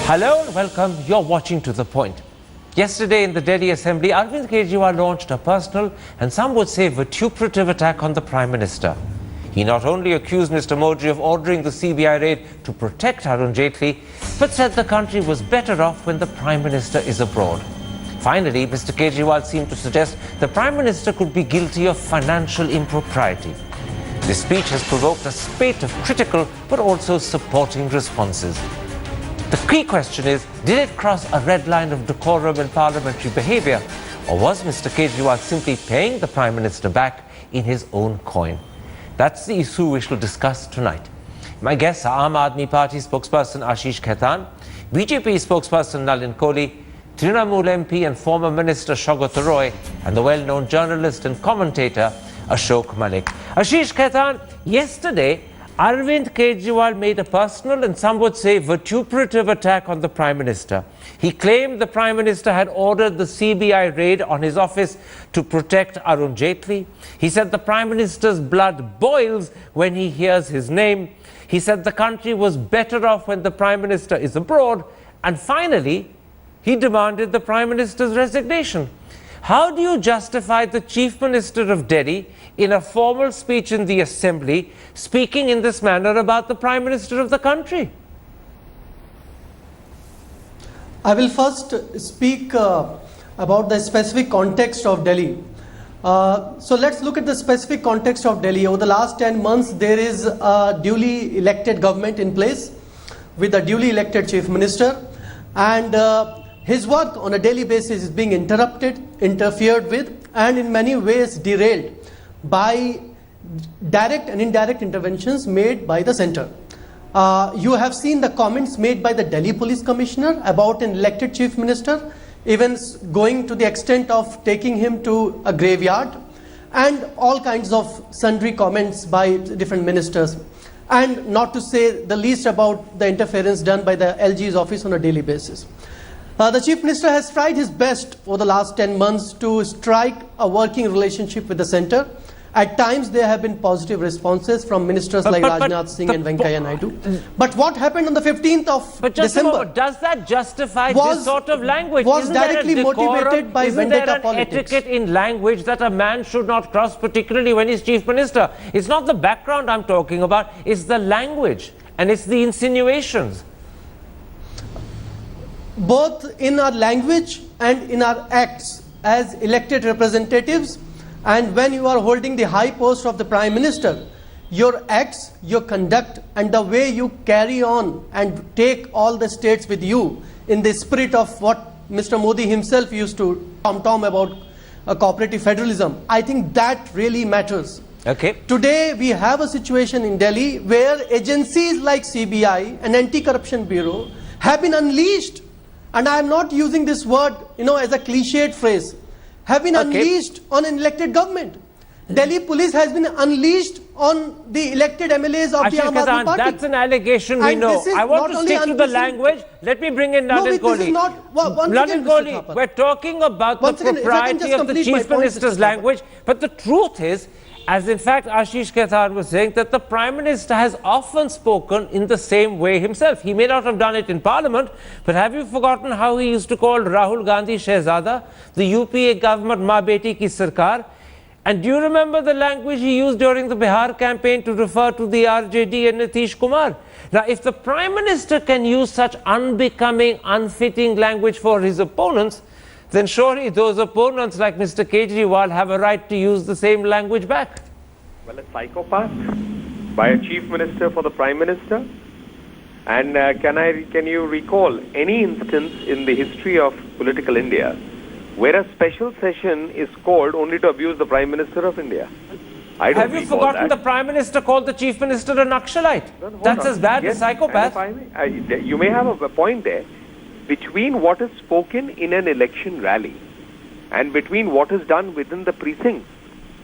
Hello and welcome. You're watching To The Point. Yesterday in the Delhi Assembly, Arvind Kejriwal launched a personal and some would say vituperative attack on the Prime Minister. He not only accused Mr. Modi of ordering the CBI raid to protect Arun Jaitley, but said the country was better off when the Prime Minister is abroad. Finally, Mr. Kejriwal seemed to suggest the Prime Minister could be guilty of financial impropriety. This speech has provoked a spate of critical but also supporting responses. The key question is, did it cross a red line of decorum and parliamentary behaviour, or was Mr. Kejriwal simply paying the Prime Minister back in his own coin? That's the issue we shall discuss tonight. My guests are Aam Aadmi Party spokesperson Ashish Khaitan, BJP spokesperson Nalin Kohli, Trinamool MP and former Minister Saugata Roy, and the well-known journalist and commentator Ashok Malik. Ashish Khaitan, yesterday Arvind Kejriwal made a personal and some would say vituperative attack on the Prime Minister. He claimed the Prime Minister had ordered the CBI raid on his office to protect Arun Jaitley. He said the Prime Minister's blood boils when he hears his name. He said the country was better off when the Prime Minister is abroad. And finally, he demanded the Prime Minister's resignation. How do you justify the Chief Minister of Delhi in a formal speech in the Assembly speaking in this manner about the Prime Minister of the country? I will first speak about the specific context of Delhi. So let's look at the specific context of Delhi. Over the last 10 months, there is a duly elected government in place with a duly elected Chief Minister, and his work on a daily basis is being interrupted, interfered with, and in many ways derailed by direct and indirect interventions made by the centre. You have seen the comments made by the Delhi Police Commissioner about an elected Chief Minister, even going to the extent of taking him to a graveyard, and all kinds of sundry comments by different ministers. And not to say the least about the interference done by the LG's office on a daily basis. The Chief Minister has tried his best over the last 10 months to strike a working relationship with the centre. At times there have been positive responses from ministers like Rajnath Singh and Venkaiah Naidu. But what happened on the 15th of December does that justify this sort of language? Was directly motivated by vendetta politics. Isn't there an etiquette in language that a man should not cross, particularly when he's Chief Minister? It's not the background I'm talking about, it's the language and it's the insinuations. Both in our language and in our acts as elected representatives, and when you are holding the high post of the Prime Minister, your acts, your conduct, and the way you carry on and take all the states with you in the spirit of what Mr. Modi himself used to tom-tom about cooperative federalism, I think that really matters. Okay. Today we have a situation in Delhi where agencies like CBI and Anti-Corruption Bureau have been unleashed. And I am not using this word, as a cliched phrase, have been unleashed on an elected government. Delhi police has been unleashed on the elected MLAs of the Aam Aadmi Party. That's an allegation we know. I want to stick to the language. Let me bring in Nalin Kohli. Nalin Kohli, we're talking about the propriety of the Chief Minister's language, but the truth is, as in fact Ashish Khaitan was saying, that the Prime Minister has often spoken in the same way himself. He may not have done it in Parliament, but have you forgotten how he used to call Rahul Gandhi Shehzada, the UPA government Ma Beti Ki Sarkar? And do you remember the language he used during the Bihar campaign to refer to the RJD and Nitish Kumar? Now, if the Prime Minister can use such unbecoming, unfitting language for his opponents, then surely those opponents like Mr. Kejriwal have a right to use the same language back. Well, a psychopath by a Chief Minister for the Prime Minister? And can you recall any instance in the history of political India where a special session is called only to abuse the Prime Minister of India? I don't Have you forgotten the Prime Minister called the Chief Minister a Naxalite? That's as bad as psychopath. You may have a point there. Between what is spoken in an election rally and between what is done within the precincts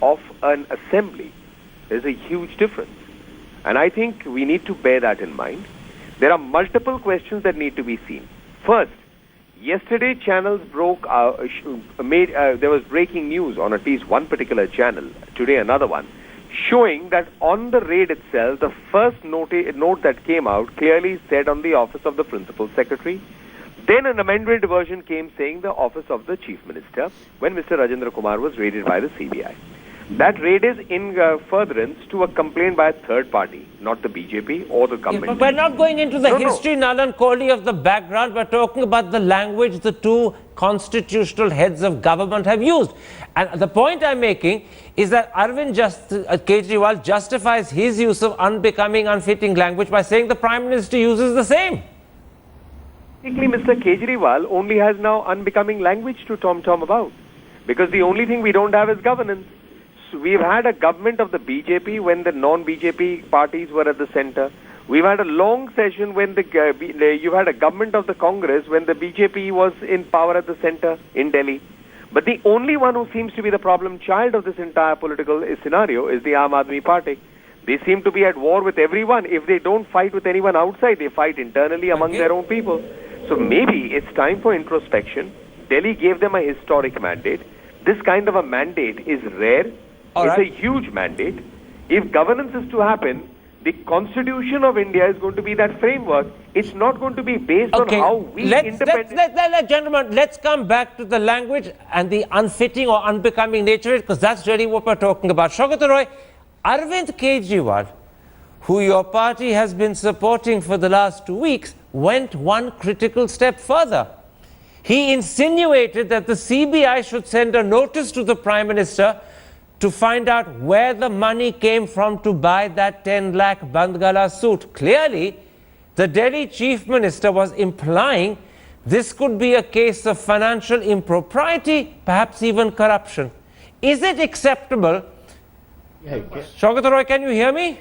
of an assembly, there's a huge difference. And I think we need to bear that in mind. There are multiple questions that need to be seen. First, yesterday channels there was breaking news on at least one particular channel, today another one, showing that on the raid itself, the first note that came out clearly said on the office of the Principal Secretary Then an amended version came saying the office of the chief minister when Mr. Rajendra Kumar was raided by the CBI. That raid is in furtherance to a complaint by a third party, not the BJP or the government. But we're not going into the No. history, Nalan Kohli, of the background. We're talking about the language the two constitutional heads of government have used. And the point I'm making is that Arvind Kejriwal justifies his use of unbecoming, unfitting language by saying the Prime Minister uses the same. Basically, Mr. Kejriwal only has now unbecoming language to tom-tom about. Because the only thing we don't have is governance. So we've had a government of the BJP when the non-BJP parties were at the center. We've had a long session when you had a government of the Congress when the BJP was in power at the center in Delhi. But the only one who seems to be the problem child of this entire political scenario is the Aam Aadmi Party. They seem to be at war with everyone. If they don't fight with anyone outside, they fight internally among their own people. So maybe it's time for introspection. Delhi gave them a historic mandate. This kind of a mandate is rare. It's a huge mandate. If governance is to happen, the Constitution of India is going to be that framework. It's not going to be based on how we Gentlemen, let's come back to the language and the unfitting or unbecoming nature, because that's really what we're talking about. Saugata Roy, Arvind Kejriwal, who your party has been supporting for the last 2 weeks, went one critical step further. He insinuated that the CBI should send a notice to the Prime Minister to find out where the money came from to buy that 10 lakh Bandgala suit. Clearly, the Delhi Chief Minister was implying this could be a case of financial impropriety, perhaps even corruption. Is it acceptable? Saugata Roy, can you hear me?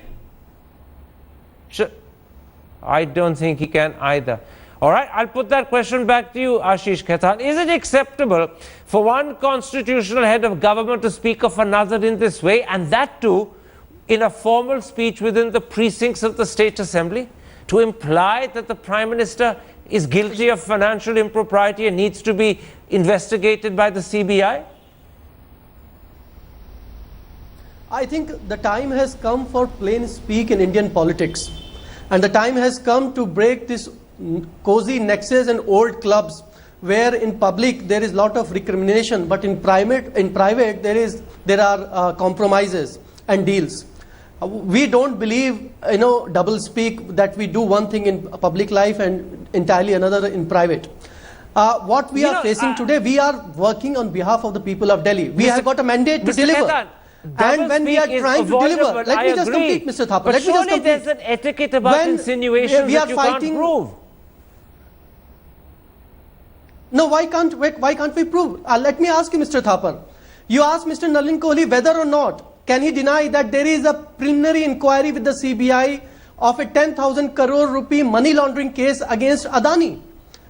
I don't think he can either. All right, I'll put that question back to you, Ashish Khaitan. Is it acceptable for one constitutional head of government to speak of another in this way, and that too in a formal speech within the precincts of the State Assembly, to imply that the Prime Minister is guilty of financial impropriety and needs to be investigated by the CBI? I think the time has come for plain speak in Indian politics. And the time has come to break this cozy nexus and old clubs where in public there is lot of recrimination, but in private there are compromises and deals. We don't believe double speak, that we do one thing in public life and entirely another in private. What we are facing today, we are working on behalf of the people of Delhi. We have got a mandate to deliver. Khaitan, and when we are trying to deliver, let me just complete, Mr. Thapar. But surely there's an etiquette about insinuations that you can't prove. No, why can't we prove? Let me ask you, Mr. Thapar. You asked Mr. Nalan Kohli whether or not can he deny that there is a preliminary inquiry with the CBI of a 10,000 crore rupee money laundering case against Adani,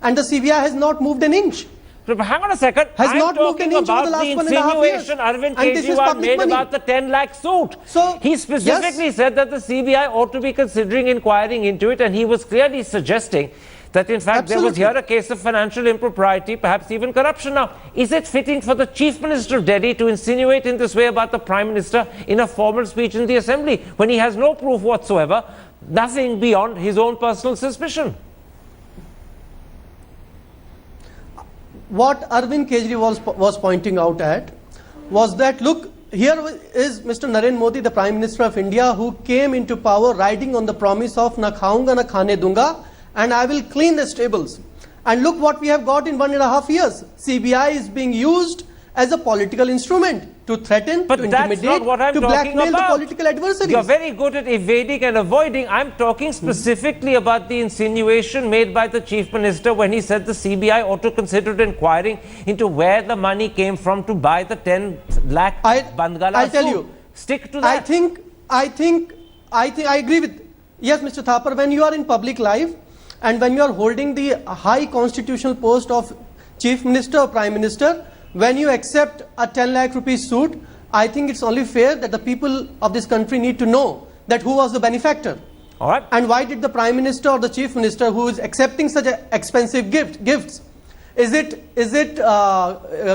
and the CBI has not moved an inch. But hang on a second. I'm talking about the insinuation Arvind Kejriwal made about the 10 lakh suit. So, he specifically said that the CBI ought to be considering inquiring into it, and he was clearly suggesting that in fact there was here a case of financial impropriety, perhaps even corruption. Now, is it fitting for the Chief Minister of Delhi to insinuate in this way about the Prime Minister in a formal speech in the Assembly when he has no proof whatsoever, nothing beyond his own personal suspicion? What Arvind Kejriwal was pointing out at was that, look, here is Mr. Narendra Modi, the Prime Minister of India, who came into power riding on the promise of na khaunga na khane dunga, and I will clean the stables. And look what we have got in 1.5 years. CBI is being used as a political instrument to threaten, to intimidate, to blackmail the political adversaries. You're very good at evading and avoiding. I'm talking specifically about the insinuation made by the Chief Minister when he said the CBI ought to consider inquiring into where the money came from to buy the 10 lakh Bandgala I'll tell you. Stick to that. I agree with, yes, Mr. Thapar, when you are in public life and when you are holding the high constitutional post of Chief Minister or Prime Minister, when you accept a 10 lakh rupees suit, I think it's only fair that the people of this country need to know that who was the benefactor. All right. And why did the Prime Minister or the Chief Minister, who is accepting such expensive gifts, is it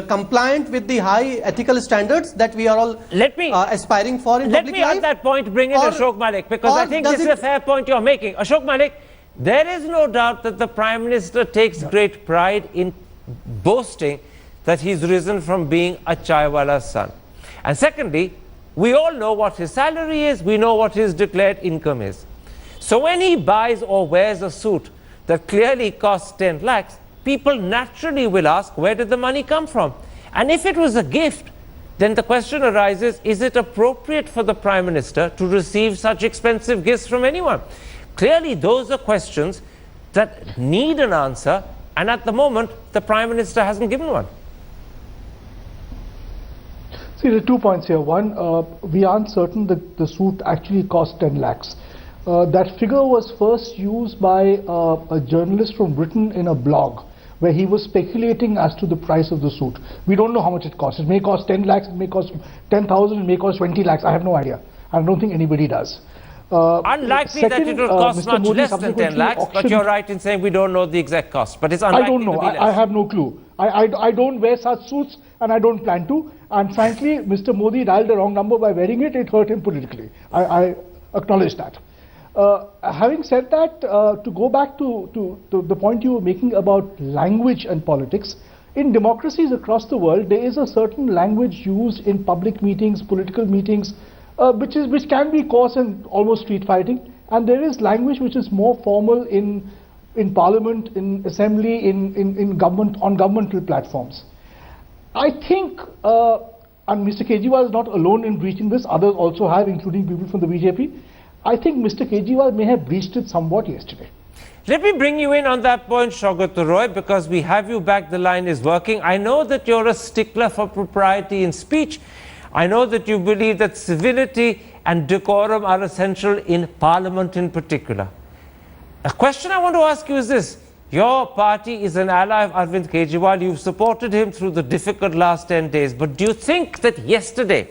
compliant with the high ethical standards that we are all aspiring for in public life? Let me at that point bring in Ashok Malik, because I think this is a fair point you're making. Ashok Malik, There is no doubt that the Prime Minister takes great pride in boasting that he's risen from being a chaiwala's son. And secondly, we all know what his salary is, we know what his declared income is. So when he buys or wears a suit that clearly costs 10 lakhs, people naturally will ask, where did the money come from? And if it was a gift, then the question arises, is it appropriate for the Prime Minister to receive such expensive gifts from anyone? Clearly, those are questions that need an answer, and at the moment, the Prime Minister hasn't given one. See, there are 2 points here. One, we aren't certain that the suit actually cost 10 lakhs. That figure was first used by a journalist from Britain in a blog, where he was speculating as to the price of the suit. We don't know how much it costs. It may cost 10 lakhs, it may cost 10,000, it may cost 20 lakhs. I have no idea. I don't think anybody does. Unlikely that it will cost much less than 10 lakhs, but you're right in saying we don't know the exact cost. But it's unlikely I don't know. to be less. I have no clue. I don't wear such suits, and I don't plan to. And frankly, Mr. Modi dialed the wrong number by wearing it. It hurt him politically. I acknowledge that. Having said that, to go back to the point you were making about language and politics, in democracies across the world, there is a certain language used in public meetings, political meetings, which can be coarse and almost street fighting, and there is language which is more formal in parliament, in assembly, in government, on governmental platforms. I think, and Mr. Kejriwal is not alone in breaching this, others also have, including people from the BJP. I think Mr. Kejriwal may have breached it somewhat yesterday. Let me bring you in on that point, Saugata Roy, because we have you back, the line is working. I know that you're a stickler for propriety in speech. I know that you believe that civility and decorum are essential in Parliament in particular. A question I want to ask you is this. Your party is an ally of Arvind Kejriwal. You've supported him through the difficult last 10 days. But do you think that yesterday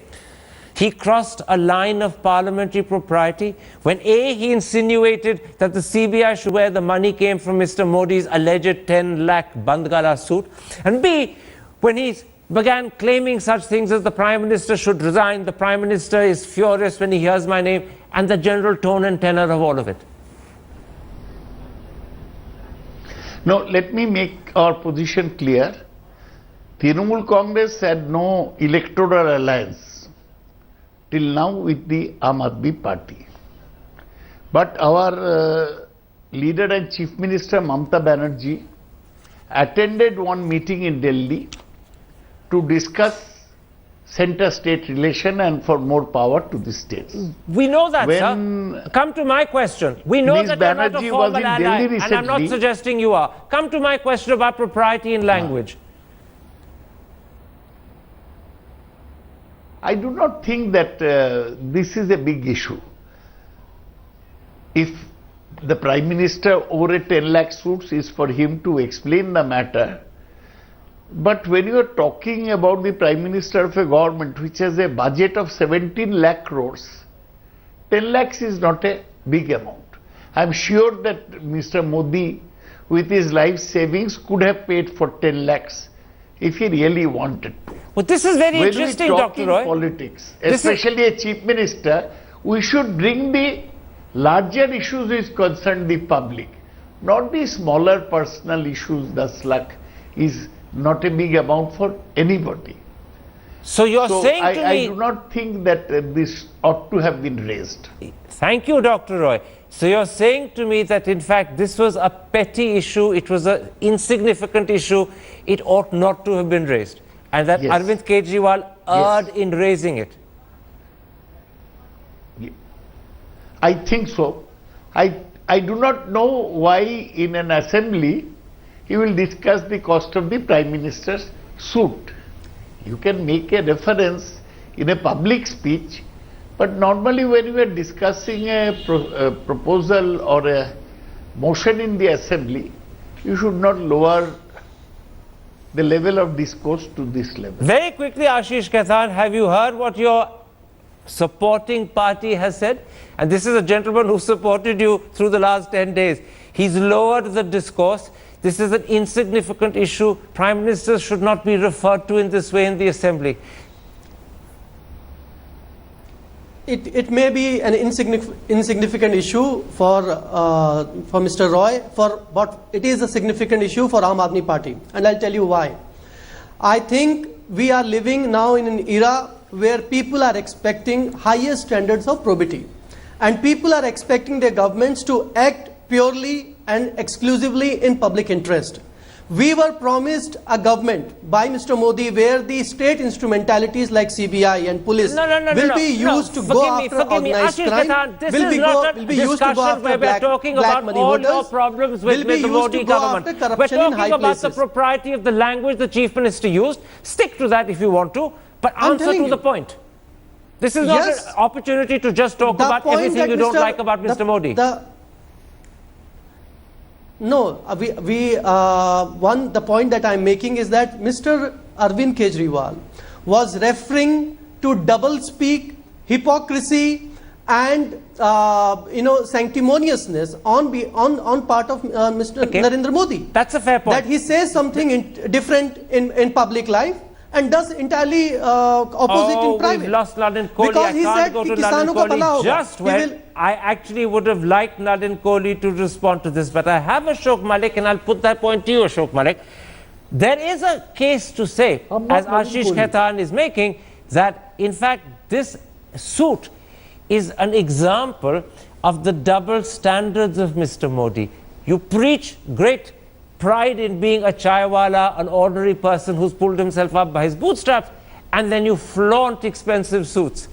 he crossed a line of parliamentary propriety when A, he insinuated that the CBI should where the money came from Mr. Modi's alleged 10 lakh Bandgala suit, and B, when he began claiming such things as the Prime Minister should resign, the Prime Minister is furious when he hears my name, and the general tone and tenor of all of it? Now, let me make our position clear. Trinamool Congress had no electoral alliance till now with the Aam Aadmi Party. But our leader and Chief Minister Mamata Banerjee attended one meeting in Delhi to discuss center-state relation and for more power to the states. We know that, sir. Come to my question. We know Ms. that you're not a Banerjee formal was in ally, Delhi and I'm not recently. suggesting you are. Come to my question about propriety in language. I do not think that this is a big issue. If the Prime Minister over a 10 lakh suits is for him to explain the matter. But when you are talking about the Prime Minister of a government which has a budget of 17 lakh crores, 10 lakhs is not a big amount. I am sure that Mr. Modi with his life savings could have paid for 10 lakhs if he really wanted to. Well, this is very When interesting, we Dr. talk in Roy. politics, This is- especially a chief minister, we should bring the larger issues which concern the public, not the smaller personal issues. 10 lakh is not a big amount for anybody. So you're So saying to I me... do not think that this ought to have been raised. Thank you, Dr. Roy. So you're saying to me that in fact this was a petty issue, it was an insignificant issue, it ought not to have been raised, and that Yes. Arvind Kejriwal erred in raising it. I think so. I do not know why in an assembly he will discuss the cost of the Prime Minister's suit. You can make a reference in a public speech, but normally when you are discussing a proposal or a motion in the assembly, you should not lower the level of discourse to this level. Very quickly, Ashish Khaitan, have you heard what your supporting party has said? And this is a gentleman who supported you through the last 10 days. He's lowered the discourse. This is an insignificant issue. Prime Ministers should not be referred to in this way in the assembly. it may be an insignificant issue for Mr. Roy, but it is a significant issue for Aam Aadmi Party, and I'll tell you why. I think we are living now in an era where people are expecting higher standards of probity, and people are expecting their governments to act purely and exclusively in public interest. We were promised a government by Mr. Modi where the state instrumentalities like CBI and police will be used to go after organized crime, will be used to go after black money all voters, your problems with will be the used Modi to go government. after corruption in high We're talking about the places. propriety of the language the Chief Minister used. Stick to that if you want to, but I'm answer telling to the you. point. This is not Yes. an opportunity to just talk The about point everything that you don't Mr. like about Mr. Modi. No, the point that I'm making is that Mr. Arvind Kejriwal was referring to double speak, hypocrisy, and sanctimoniousness on part of Mr. Okay. Narendra Modi. That's a fair point. That he says something different in public life and does entirely opposite in private. We've lost Nalin Kohli. Because I he can't said go to कि Nalin किसानों का भला Kohli होगा. just He when will- I actually would have liked Nalin Kohli to respond to this, but I have Ashok Malik and I'll put that point to you, Ashok Malik. There is a case to say, I'm not as Nalin Ashish Kohli. Khaitan is making, that in fact this suit is an example of the double standards of Mr. Modi. You preach great pride in being a chaiwala, an ordinary person who's pulled himself up by his bootstraps, and then you flaunt expensive suits.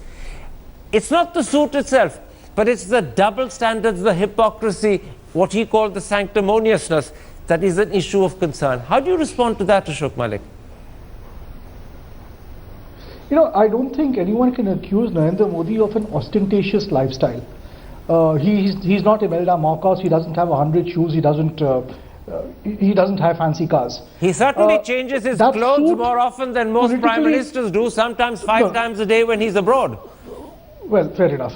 It's not the suit itself, but it's the double standards, the hypocrisy, what he called the sanctimoniousness, that is an issue of concern. How do you respond to that, Ashok Malik? I don't think anyone can accuse Narendra Modi of an ostentatious lifestyle. He's not Imelda Marcos. He doesn't have 100 shoes. He doesn't have fancy cars. He certainly changes his that clothes suit more often than most prime politically- ministers do, sometimes five times a day when he's abroad. Well, fair enough.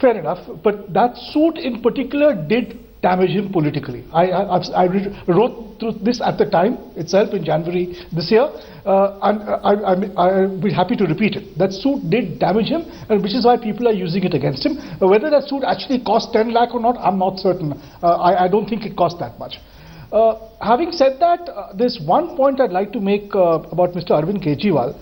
Fair enough. But that suit in particular did damage him politically. I wrote through this at the time itself in January this year, and I'll be happy to repeat it. That suit did damage him, and which is why people are using it against him. Whether that suit actually cost 10 lakh or not, I'm not certain. I don't think it cost that much. Having said that, there's one point I'd like to make about Mr. Arvind Kejriwal.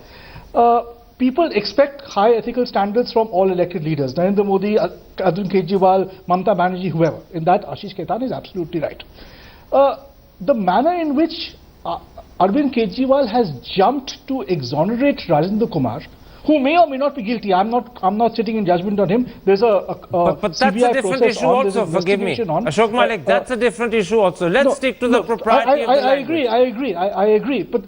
People expect high ethical standards from all elected leaders. Narendra Modi, Arvind Kejriwal, Mamata Banerjee, whoever. In that, Ashish Khaitan is absolutely right. The manner in which Arvind Kejriwal has jumped to exonerate Rajendra Kumar, who may or may not be guilty. I'm not sitting in judgment on him. There's But that's CBI a different process issue on, there's also, forgive me. investigation on. Ashok Malik, that's a different issue also. Let's stick to the propriety of the language. I agree. But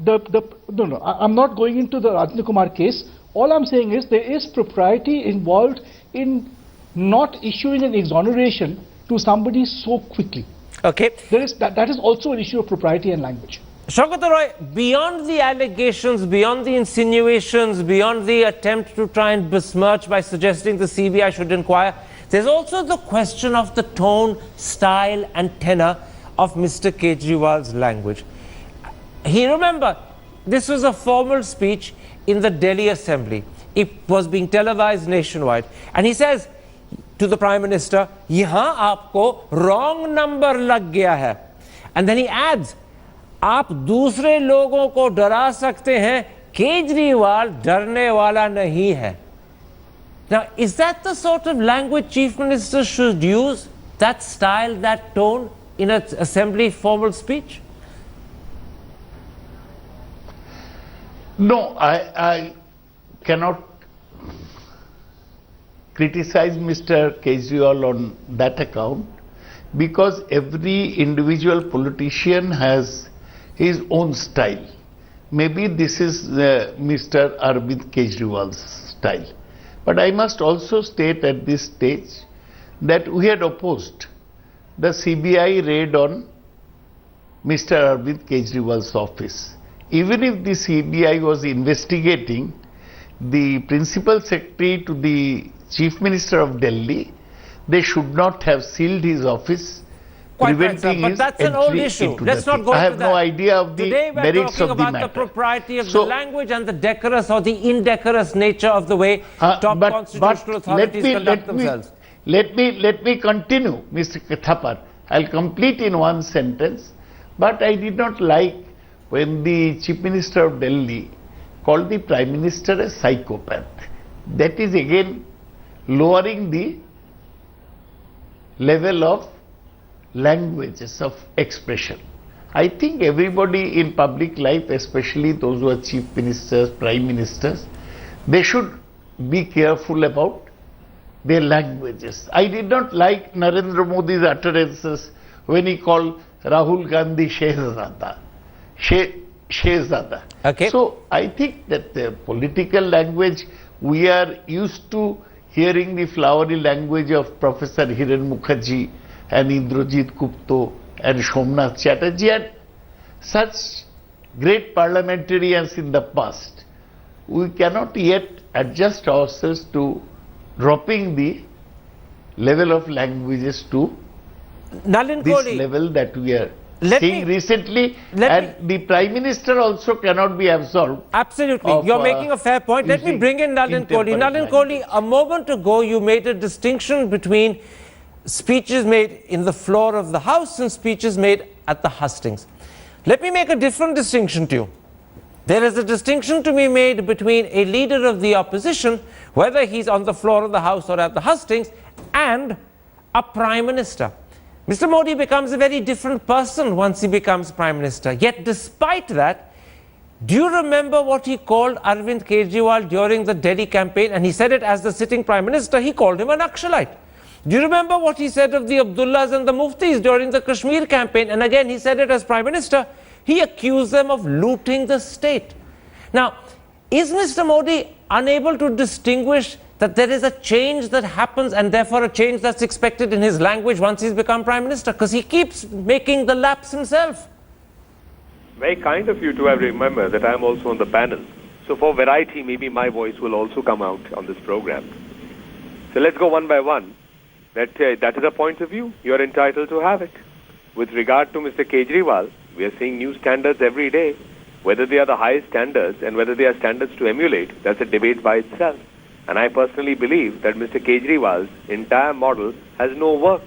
I'm not going into the Rajendra Kumar case. All I'm saying is there is propriety involved in not issuing an exoneration to somebody so quickly. Okay. That is also an issue of propriety and language. Shaukat Roy, beyond the allegations, beyond the insinuations, beyond the attempt to try and besmirch by suggesting the CBI should inquire, there's also the question of the tone, style and tenor of Mr. Kejriwal's language. Remember, this was a formal speech in the Delhi Assembly. It was being televised nationwide. And he says to the Prime Minister, "Yahan aapko wrong number lag gaya hai." And then he adds, "आप दूसरे लोगों को डरा सकते हैं, केजरीवाल डरने वाला नहीं है." Now, is that the sort of language Chief Minister should use? That style, that tone in an assembly formal speech? No, I cannot criticize Mr. Kejriwal on that account, because every individual politician has his own style. Maybe this is Mr. Arvind Kejriwal's style. But I must also state at this stage that we had opposed the CBI raid on Mr. Arvind Kejriwal's office. Even if the CBI was investigating the principal secretary to the Chief Minister of Delhi, they should not have sealed his office Quite right, sir. preventing But his that's an old entry issue. into Let's the not thing. go I into have no that. idea of the Today we're merits talking of the about matter. the propriety of So- the language and the decorous or the indecorous nature of the way top constitutional authorities conduct themselves. Let me continue, Mr. Thapar. I'll complete in one sentence. But I did not like when the Chief Minister of Delhi called the Prime Minister a psychopath. That is again lowering the level of languages of expression. I think everybody in public life, especially those who are chief ministers, prime ministers, they should be careful about their languages. I did not like Narendra Modi's utterances when he called Rahul Gandhi Shehzada. Shehzada. Okay. So I think that the political language, we are used to hearing the flowery language of Professor Hiren Mukherjee and Indrajit Gupta and Somnath Chatterjee and such great parliamentarians in the past. We cannot yet adjust ourselves to dropping the level of languages to Nalin this Kohli, level that we are Let seeing me- recently, let and the Prime Minister also cannot be absolved. absolutely. of, You're making a fair point. Let me using bring in Nalin Kohli. intemperate Nalin Kohli, a moment ago you made a distinction between speeches made in the floor of the House and speeches made at the hustings. Let me make a different distinction to you. There is a distinction to be made between a leader of the opposition, whether he's on the floor of the House or at the hustings, and a Prime Minister. Mr. Modi becomes a very different person once he becomes Prime Minister. Yet despite that, do you remember what he called Arvind Kejriwal during the Delhi campaign? And he said it as the sitting Prime Minister, he called him a Naxalite. Do you remember what he said of the Abdullahs and the Muftis during the Kashmir campaign? And again, he said it as Prime Minister. He accused them of looting the state. Now, is Mr. Modi unable to distinguish that there is a change that happens and therefore a change that's expected in his language once he's become Prime Minister? Because he keeps making the lapse himself. Very kind of you to have remembered that I am also on the panel. So for variety, maybe my voice will also come out on this program. So let's go one by one. That is a point of view. You are entitled to have it. With regard to Mr. Kejriwal, we are seeing new standards every day. Whether they are the highest standards and whether they are standards to emulate, that's a debate by itself. And I personally believe that Mr. Kejriwal's entire model has no work.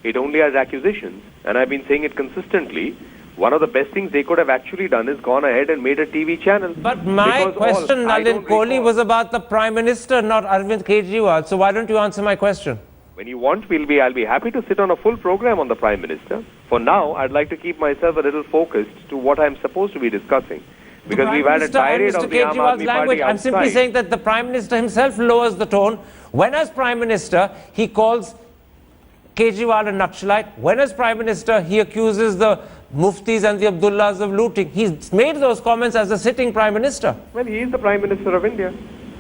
It only has accusations. And I've been saying it consistently. One of the best things they could have actually done is gone ahead and made a TV channel. But my Because question, I Nalin don't Kohli, recall. was about the Prime Minister, not Arvind Kejriwal. So why don't you answer my question? When you want, I'll be happy to sit on a full program on the Prime Minister. For now, I'd like to keep myself a little focused to what I'm supposed to be discussing. Because we've had a tirade of the Aam Kejriwal's Aadmi language. Party I'm simply outside. saying that the Prime Minister himself lowers the tone. When as Prime Minister, he calls Kejriwal a Naxalite. When as Prime Minister, he accuses the Muftis and the Abdullahs of looting. He's made those comments as a sitting Prime Minister. Well, he is the Prime Minister of India.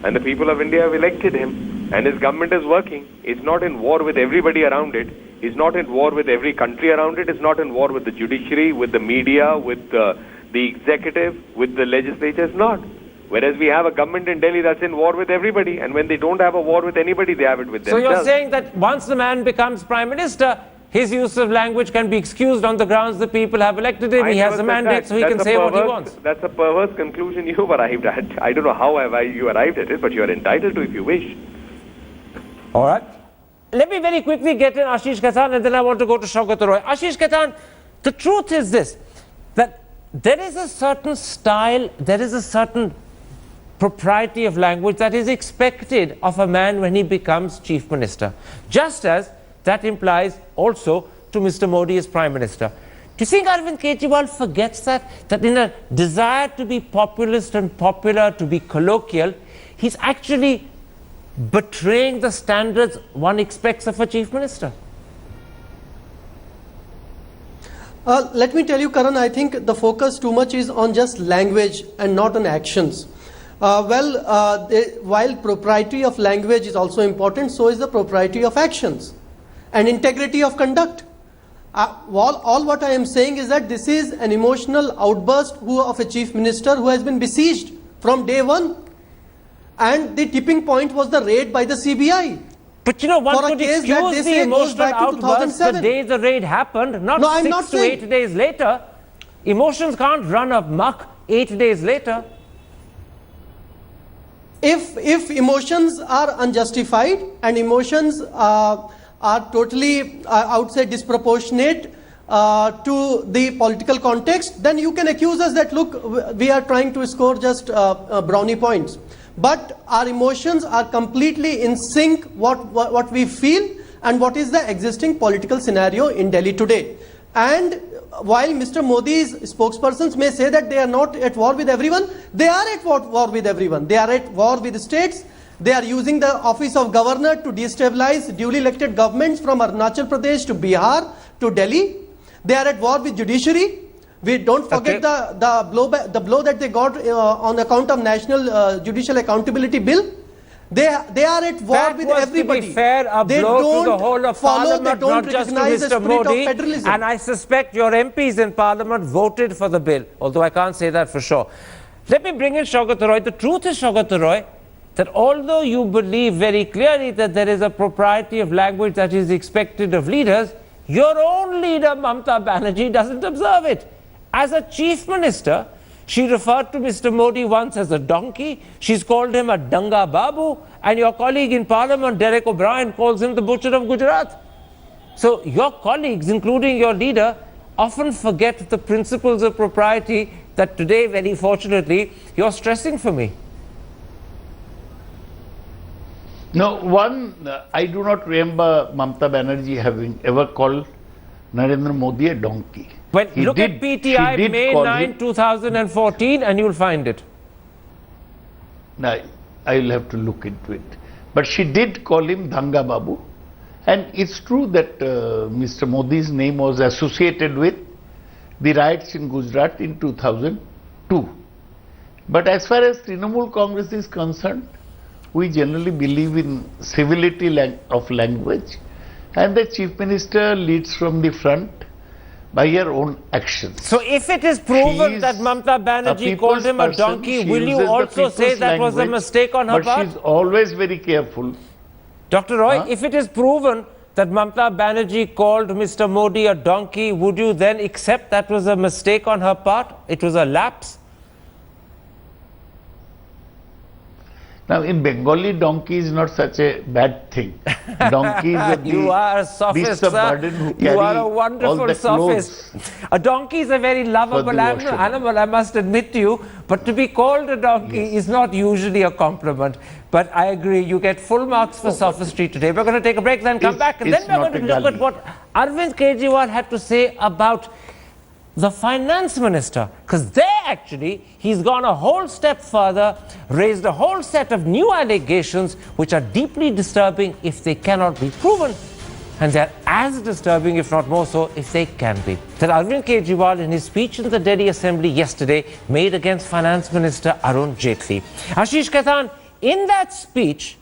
And the people of India have elected him. And his government is working. It's not in war with everybody around it. It's not in war with every country around it. It's not in war with the judiciary, with the media, with the executive, with the legislature. It's not. Whereas we have a government in Delhi that's in war with everybody. And when they don't have a war with anybody, they have it with So themselves. you're saying that once the man becomes Prime Minister, his use of language can be excused on the grounds the people have elected him. I He has never a said mandate, that. so he That's can a say what he perverse- wants. That's a perverse conclusion you've arrived at. I don't know how you arrived at it, but you're entitled to if you wish. All right. Let me very quickly get in Ashish Khaitan and then I want to go to Shaukat Roy. Ashish Khaitan, the truth is this, that there is a certain style, there is a certain propriety of language that is expected of a man when he becomes Chief Minister. Just as that implies also to Mr. Modi as Prime Minister. Do you think Arvind Kejriwal forgets that in a desire to be populist and popular, to be colloquial, he's actually betraying the standards one expects of a Chief Minister? Let me tell you, Karan, I think the focus too much is on just language and not on actions. While propriety of language is also important, so is the propriety of actions and integrity of conduct. All what I am saying is that this is an emotional outburst of a Chief Minister who has been besieged from day one. And the tipping point was the raid by the CBI. But you know, one For a could case that they excuse the say goes emotional back to outburst the 2007. day the raid happened, not No, I'm 6 not to saying- 8 days later. Emotions can't run amok 8 days later. If emotions are unjustified and emotions are totally, I would say, disproportionate to the political context, then you can accuse us that, look, we are trying to score just brownie points. But our emotions are completely in sync what we feel and what is the existing political scenario in Delhi today. And while Mr. Modi's spokespersons may say that they are not at war with everyone, they are at war with everyone. They are at war with the states. They are using the office of governor to destabilize duly elected governments from Arunachal Pradesh to Bihar to Delhi. They are at war with judiciary. We don't forget the blow that they got on account of National Judicial Accountability Bill. They are at war That with was, everybody. to be fair, a They blow to the don't whole of follow, Parliament, they don't not just to recognize the Mr. spirit Modi. of federalism. And I suspect your MPs in Parliament voted for the bill, although I can't say that for sure. Let me bring in Shaukat Roy. The truth is, Shaukat Roy, that although you believe very clearly that there is a propriety of language that is expected of leaders, your own leader, Mamata Banerjee, doesn't observe it. As a chief minister, she referred to Mr. Modi once as a donkey. She's called him a Danga Babu. And your colleague in Parliament, Derek O'Brien, calls him the butcher of Gujarat. So your colleagues, including your leader, often forget the principles of propriety that today, very fortunately, you're stressing for me. No, I do not remember Mamata Banerjee having ever called Narendra Modi a donkey. Well, He look did- at PTI she did May call 9, him- 2014, and you'll find it. No, I will have to look into it. But she did call him Danga Babu. And it's true that Mr. Modi's name was associated with the riots in Gujarat in 2002. But as far as Trinamool Congress is concerned, we generally believe in civility of language, and the Chief Minister leads from the front by her own actions. So if it is proven She that is Mamata a Banerjee called people's him a person, donkey, she will you uses the also say people's that was a language, mistake on her but part? she's always very careful. Dr. Roy, Huh? if it is proven that Mamata Banerjee called Mr. Modi a donkey, would you then accept that was a mistake on her part? It was a lapse? Now, in Bengali, donkey is not such a bad thing. Donkey is a You are a sophist, beast of sir. burden who You are carry a all wonderful the sophist. clothes. A donkey is a very lovable the washing. animal, I must admit to you. But to be called a donkey is not usually a compliment. But I agree, you get full marks for sophistry today. We're going to take a break, then come It's- back, and then it's we're not going to a look at gully. what Arvind Kejriwal had to say about the finance minister, because there actually he's gone a whole step further, raised a whole set of new allegations which are deeply disturbing if they cannot be proven, and they're as disturbing, if not more so, if they can be. That Arvind Kejriwal, in his speech in the Delhi Assembly yesterday, made against Finance Minister Arun Jaitley. Ashish Khaitan, in that speech,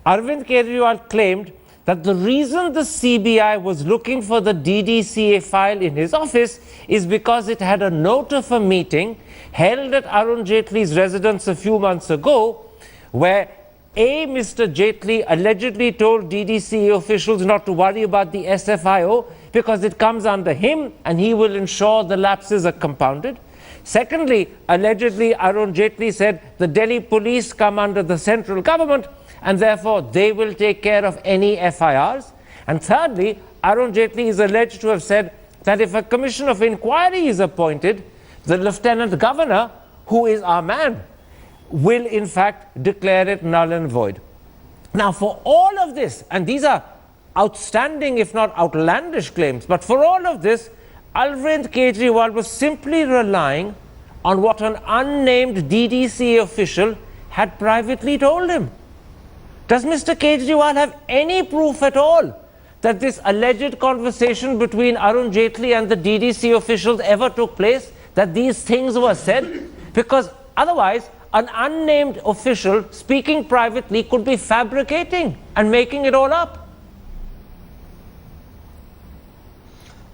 Arvind Kejriwal claimed that the reason the CBI was looking for the DDCA file in his office is because it had a note of a meeting held at Arun Jaitley's residence a few months ago, where Mr. Jaitley allegedly told DDCA officials not to worry about the SFIO because it comes under him and he will ensure the lapses are compounded. Secondly, allegedly Arun Jaitley said the Delhi police come under the central government and therefore they will take care of any FIRs. And thirdly, Arun Jaitley is alleged to have said that if a commission of inquiry is appointed, the Lieutenant Governor, who is our man, will in fact declare it null and void. Now, for all of this, and these are outstanding, if not outlandish claims, but for all of this, Arvind Kejriwal was simply relying on what an unnamed DDCA official had privately told him. Does Mr. Kejriwal have any proof at all that this alleged conversation between Arun Jaitley and the DDCA officials ever took place, that these things were said? Because otherwise, an unnamed official speaking privately could be fabricating and making it all up.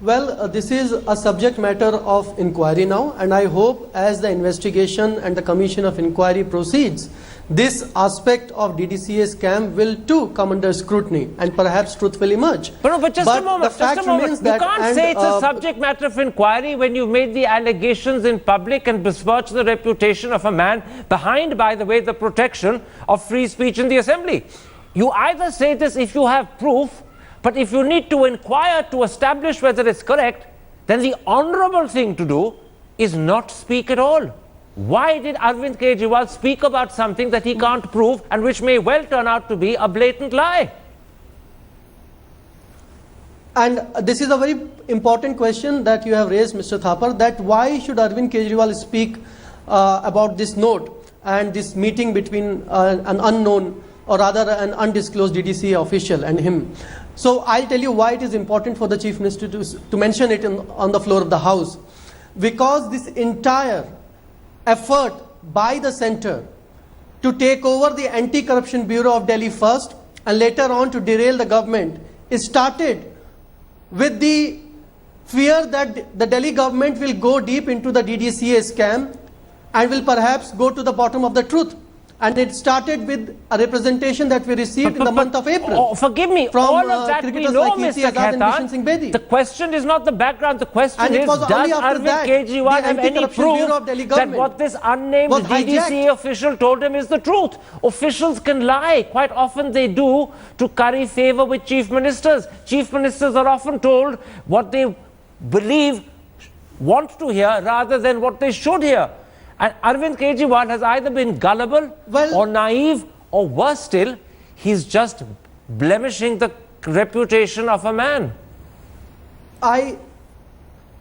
Well, this is a subject matter of inquiry now, and I hope as the investigation and the commission of inquiry proceeds, this aspect of DDCA scam will too come under scrutiny and perhaps truth will emerge. But just a moment, the fact just a moment. remains You that, can't and, say it's a subject matter of inquiry when you've made the allegations in public and besmirched the reputation of a man behind, by the way, the protection of free speech in the assembly. You either say this if you have proof, but if you need to inquire to establish whether it's correct, then the honorable thing to do is not speak at all. Why did Arvind Kejriwal speak about something that he can't prove and which may well turn out to be a blatant lie? And this is a very important question that you have raised, Mr. Thapar, that why should Arvind Kejriwal speak about this note and this meeting between an unknown or rather an undisclosed DDCA official and him. So I'll tell you why it is important for the Chief Minister to mention it on the floor of the House. Because this entire effort by the centre to take over the Anti-Corruption Bureau of Delhi first and later on to derail the government is started with the fear that the Delhi government will go deep into the DDCA scam and will perhaps go to the bottom of the truth. And it started with a representation that we received in the month of April. Forgive me, from, all of that we know, like Mr. Khaitan. The question is not the background, the question is, does Arvind Kejriwal have any proof that what this unnamed DDCA official told him is the truth? Officials can lie, quite often they do, to curry favour with chief ministers. Chief ministers are often told what they believe, want to hear, rather than what they should hear. And Arvind Kejriwal has either been gullible or naive, or worse still, he's just blemishing the reputation of a man. I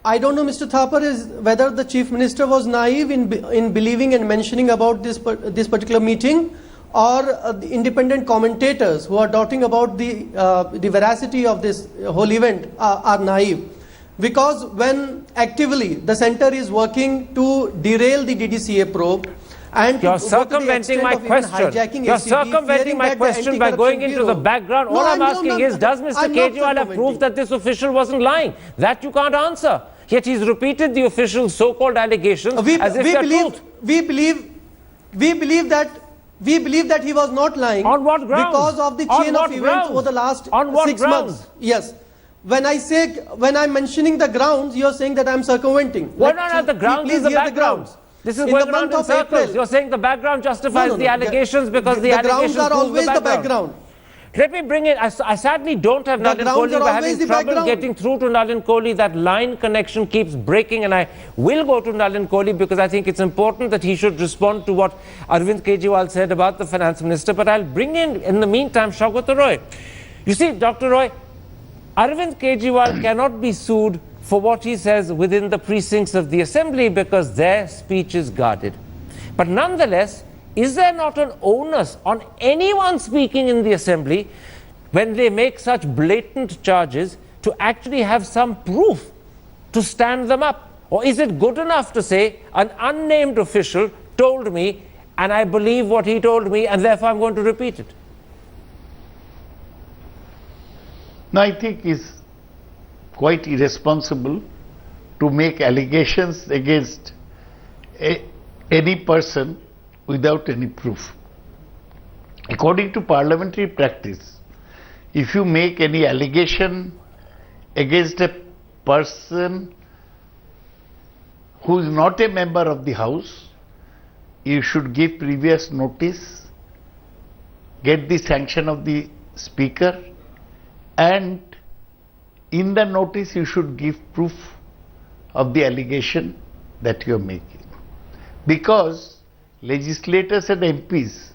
don't know, Mr. Thapar, whether the Chief Minister was naive in believing and mentioning about this particular meeting, or the independent commentators who are talking about the veracity of this whole event are naive. Because when actively the centre is working to derail the DDCA probe, and you're circumventing my question. You're circumventing my question by going into the background. All I'm asking is, does Mr. Kejriwal have proof that this official wasn't lying? That you can't answer. Yet he's repeated the official's so-called allegations as if they're truth. We believe that he was not lying. On what grounds? Because of the chain of events over the last 6 months. Yes. When I'm mentioning the grounds, you're saying that I'm circumventing. Well, no, the grounds is the background. This is going around in circles. You're saying the background justifies the allegations because the allegations grounds are always the background. Let me bring it. I sadly don't have Nalin Kohli. We're having trouble getting through to Nalin Kohli. That line connection keeps breaking, and I will go to Nalin Kohli because I think it's important that he should respond to what Arvind Kejriwal said about the finance minister. But I'll bring in the meantime, Saugata Roy. You see, Dr. Roy, Arvind Kejriwal cannot be sued for what he says within the precincts of the assembly because their speech is guarded. But nonetheless, is there not an onus on anyone speaking in the assembly when they make such blatant charges to actually have some proof to stand them up? Or is it good enough to say an unnamed official told me and I believe what he told me and therefore I'm going to repeat it? No, I think it's quite irresponsible to make allegations against any person without any proof. According to parliamentary practice, if you make any allegation against a person who is not a member of the House, you should give previous notice, get the sanction of the Speaker, and in the notice you should give proof of the allegation that you are making. Because legislators and MPs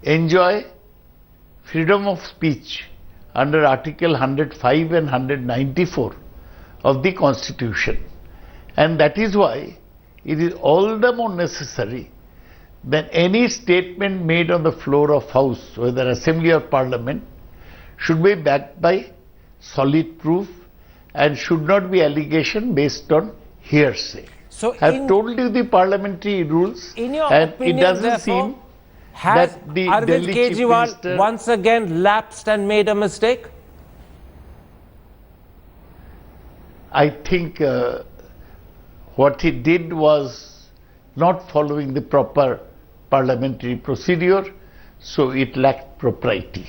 enjoy freedom of speech under Article 105 and 194 of the Constitution. And that is why it is all the more necessary that any statement made on the floor of House, whether Assembly or Parliament, should be backed by solid proof and should not be allegation based on hearsay. So I have told you the parliamentary rules, in your and opinion, it doesn't therefore, seem has that the Arvind Delhi Chief Kejriwal Minister once again lapsed and made a mistake? I think what he did was not following the proper parliamentary procedure, so it lacked propriety.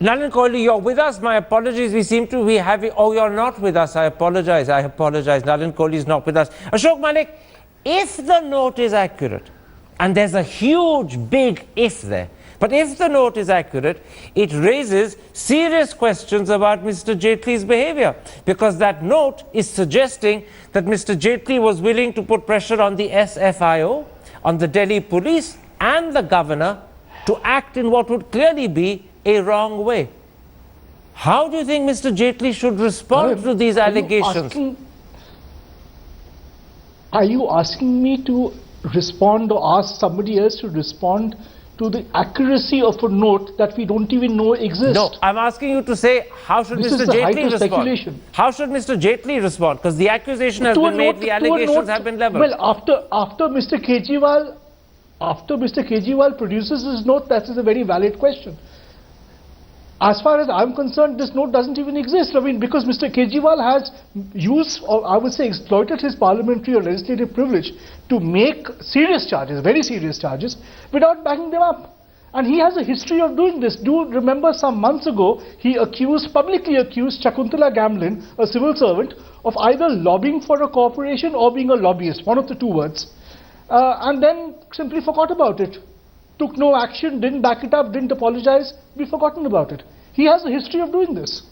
Nalin Kohli, you're with us. My apologies. We seem to be having. Oh, you're not with us. I apologize. Nalin Kohli is not with us. Ashok Malik, if the note is accurate, and there's a huge, big if there, but if the note is accurate, it raises serious questions about Mr. Jaitley's behavior, because that note is suggesting that Mr. Jaitley was willing to put pressure on the SFIO, on the Delhi police, and the governor to act in what would clearly be a wrong way. How do you think Mr. Jaitley should respond to these allegations? Are you asking me to respond or ask somebody else to respond to the accuracy of a note that we don't even know exists? No, I'm asking you to say, how should This Mr. is the height Jaitley of respond? speculation. How should Mr. Jaitley respond? Because the accusation has To a been made, note- the to a allegations note- have been leveled. Well, after Mr. Kejriwal produces his note, that is a very valid question. As far as I'm concerned, this note doesn't even exist. I mean, because Mr. Kejriwal has used, or I would say exploited his parliamentary or legislative privilege to make serious charges, very serious charges, without backing them up. And he has a history of doing this. Do remember some months ago, he publicly accused Shakuntala Gamblin, a civil servant, of either lobbying for a corporation or being a lobbyist, one of the two words, and then simply forgot about it. Took no action, didn't back it up, didn't apologize, be forgotten about it. He has a history of doing this.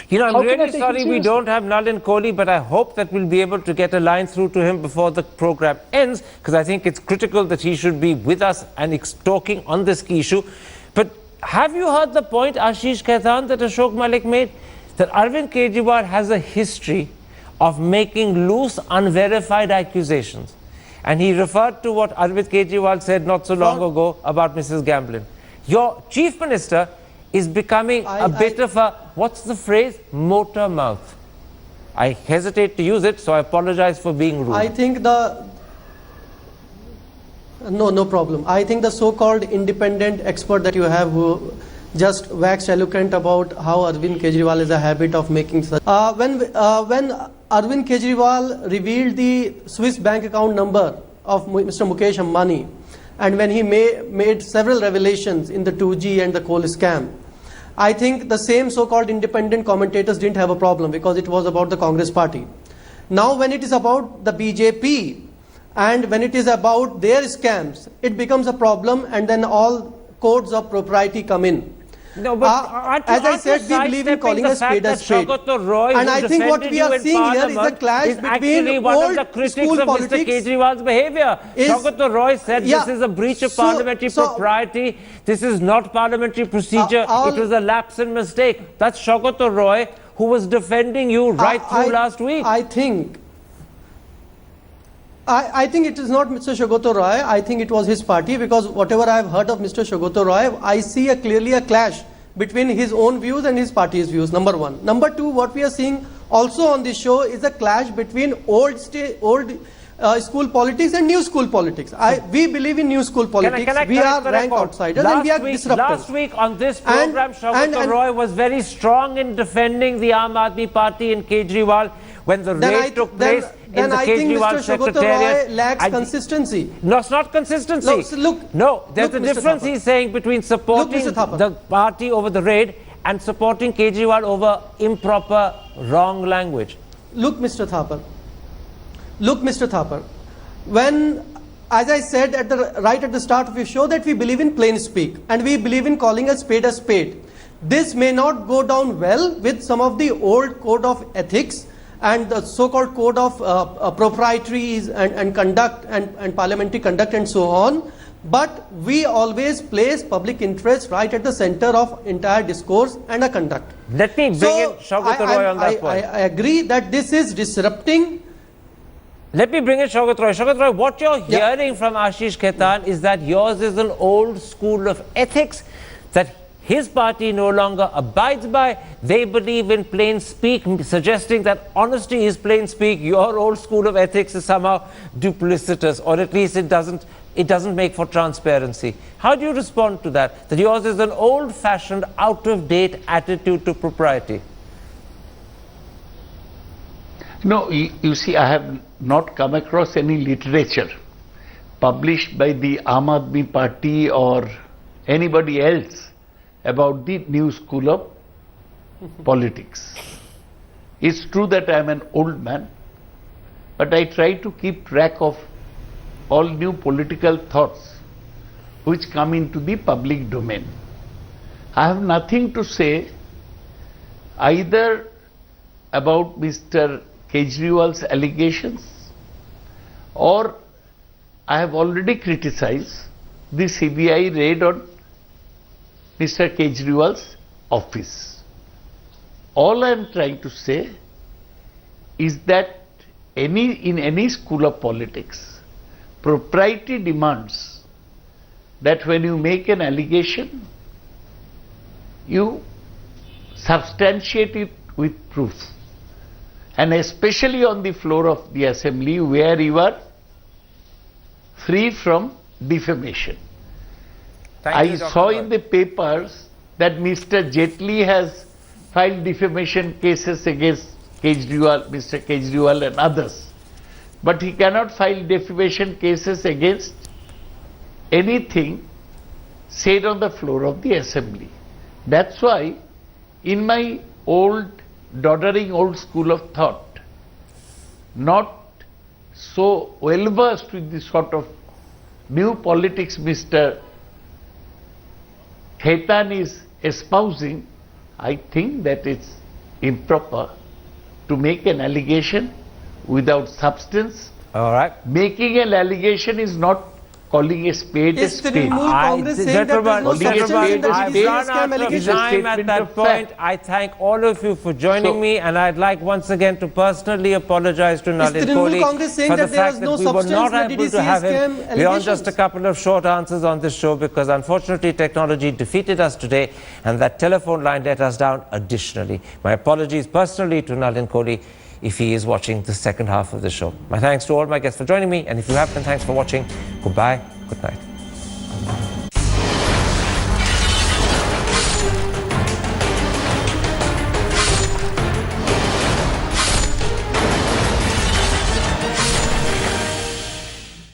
You know, I'm How can I really take sorry it we seriously? don't have Nalin Kohli, but I hope that we'll be able to get a line through to him before the program ends, because I think it's critical that he should be with us and talking on this key issue. But have you heard the point, Ashish Khaitan, that Ashok Malik made? That Arvind Kejriwal has a history of making loose, unverified accusations. And he referred to what Arvind Kejriwal said not so long ago about Mrs. Gamblin. Your chief minister is becoming a bit of a, what's the phrase? Motor mouth. I hesitate to use it, so I apologize for being rude. I think no problem. I think the so-called independent expert that you have who just waxed eloquent about how Arvind Kejriwal is a habit of making such. When Arvind Kejriwal revealed the Swiss bank account number of Mr. Mukesh Ambani, and when he made several revelations in the 2G and the coal scam, I think the same so-called independent commentators didn't have a problem because it was about the Congress party. Now when it is about the BJP and when it is about their scams, it becomes a problem, and then all codes of propriety come in. No, but As I said, we believe in calling a spade a spade. And I think what we are seeing here is a clash between one of the old critics school of Mr. politics. Kejriwal's behavior. Shaukat Roy said this is a breach of parliamentary propriety. This is not parliamentary procedure. It was a lapse and mistake. That's Shaukat Roy, who was defending you right through last week. I think it is not Mr. Shaukat Roy. I think it was his party, because whatever I have heard of Mr. Shaukat Roy, I see clearly a clash between his own views and his party's views, number one. Number two, what we are seeing also on this show is a clash between old school politics and new school politics. We believe in new school politics. We are rank outsiders and we are disruptors. Last week on this program, Shaukat Roy was very strong in defending the Aam Aadmi Party in Kejriwal when the raid took place in the Kejriwal secretariat. Mr. Roy lacks consistency. No, it's not consistency. There's a difference he's saying between supporting the party over the raid and supporting Kejriwal over improper, wrong language. Look, Mr. Thapar, when, as I said right at the start of your show, that we believe in plain speak and we believe in calling a spade a spade. This may not go down well with some of the old code of ethics and the so-called code of proprietaries and conduct and parliamentary conduct and so on, but we always place public interest right at the center of entire discourse and a conduct. Let me bring in Shaukat Roy on that point. I agree that this is disrupting. Let me bring in Shaukat Roy. Shaukat Roy, what you're hearing from Ashish Khaitan is that yours is an old school of ethics that his party no longer abides by. They believe in plain speak, suggesting that honesty is plain speak. Your old school of ethics is somehow duplicitous, or at least it doesn't make for transparency. How do you respond to that? That yours is an old-fashioned, out-of-date attitude to propriety? No, you see, I have not come across any literature published by the Aam Aadmi Party or anybody else about the new school of politics. It's true that I am an old man, but I try to keep track of all new political thoughts which come into the public domain. I have nothing to say either about Mr. Kejriwal's allegations, or I have already criticized the CBI raid on Mr. Kejriwal's office. All I am trying to say is that in any school of politics, propriety demands that when you make an allegation, you substantiate it with proof. And especially on the floor of the assembly where you are free from defamation. I saw in the papers that Mr. Jaitley has filed defamation cases against Kejriwal, Mr. Kejriwal and others. But he cannot file defamation cases against anything said on the floor of the assembly. That's why in my doddering old school of thought, not so well versed with the sort of new politics Mr. Khaitan is espousing, I think that it's improper to make an allegation without substance. All right. Making an allegation is not calling a spade a Is spade. Trinamool Congress saying that there is no substance in the I've DDA run scam out of allegation? time at that point. I thank all of you for joining me, and I'd like once again to personally apologize to Nalin Trinamool Congress saying for the that there fact was that no we were not substance in the able to DDA have him scam beyond just a allegations? couple of short answers on this show, because unfortunately technology defeated us today, and that telephone line let us down additionally. My apologies personally to Nalin Kohli if he is watching the second half of the show. My thanks to all my guests for joining me, and if you have been, thanks for watching. Goodbye, good night.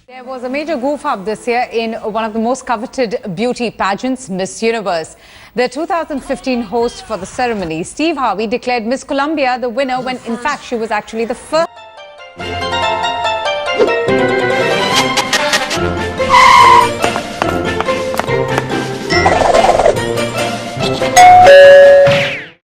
There was a major goof up this year in one of the most coveted beauty pageants, Miss Universe. The 2015 host for the ceremony, Steve Harvey, declared Miss Colombia the winner when in fact she was actually the first.